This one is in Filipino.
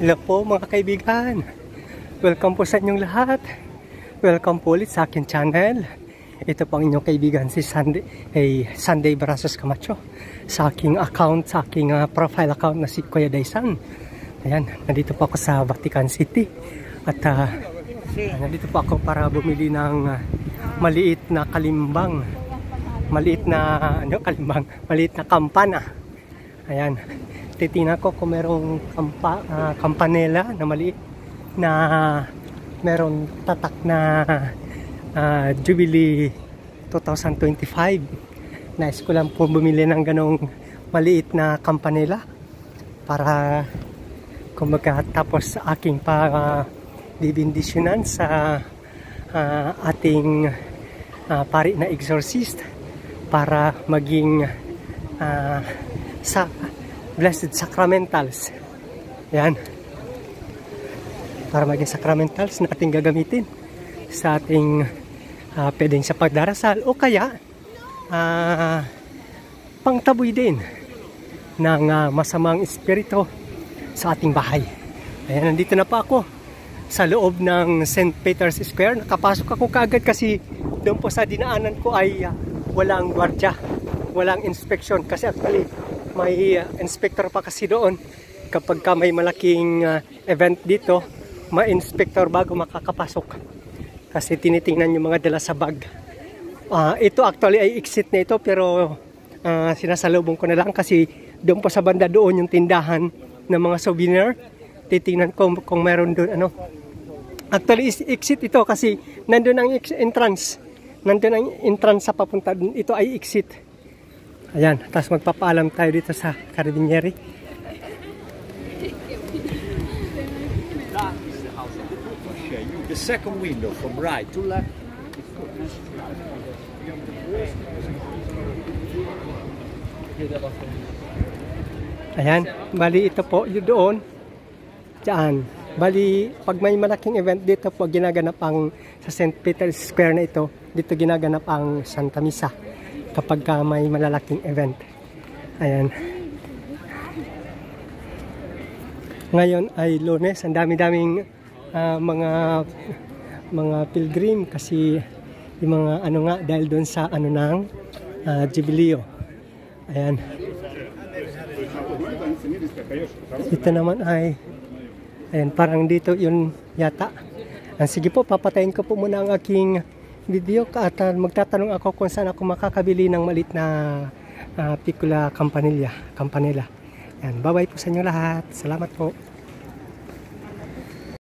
Hello po mga kaibigan. Welcome po sa inyong lahat. Welcome po ulit sa akin channel. Ito po ang inyong kaibigan si Sunday Brazos Camacho. Sa aking account, sa aking profile account na si Kuya Daisan. Ayan, nandito po ako sa Vatican City. At nandito po ako para bumili ng maliit na kalimbang. Maliit na kampana. Ayan. Titingnan ko kung merong kampanela na maliit na merong tatak na Jubilee 2025. Nais ko lang po bumili ng ganong maliit na kampanela para kumbaga tapos sa aking bibindisyonan sa ating pari na exorcist para maging sa Blessed Sacramentals. Yan. Para maging sacramentals na ating gagamitin sa ating pwedeng sa pagdarasal o kaya pangtaboy din ng masamang espiritu sa ating bahay. Ayan, nandito na pa ako sa loob ng St. Peter's Square. Nakapasok ako kaagad kasi doon po sa dinaanan ko ay walang gwardiya, walang inspection kasi actually may inspector pa kasi doon kapag may malaking event dito, may inspector bago makakapasok kasi tinitingnan yung mga dala sa bag. Ito actually ay exit na ito pero sinasalubong ko na lang kasi doon po sa banda doon yung tindahan ng mga souvenir. Titingnan ko kung meron doon actually exit ito kasi nandun ang entrance, nandun ang entrance sa papunta doon. Ito ay exit. Ayan, tapos magpapaalam tayo dito sa Carabinieri. The second window from right to left. Ayan, bali ito po yung doon. Diyan. Bali, pag may malaking event dito po ginaganap ang sa St. Peter's Square na ito, dito ginaganap ang Santa Misa. Kapag may malalaking event. Ayan. Ngayon ay Lunes, ang dami-daming mga pilgrim kasi yung mga nga dahil doon sa ng Jubileo. Ayan. Ito naman ay ayan, parang dito yun yata. Sige po, papatayin ko po muna ang aking video at magtatanong ako kung saan ako makakabili ng malit na piccola campanella. Yan, bye-bye po sa inyo lahat. Salamat po.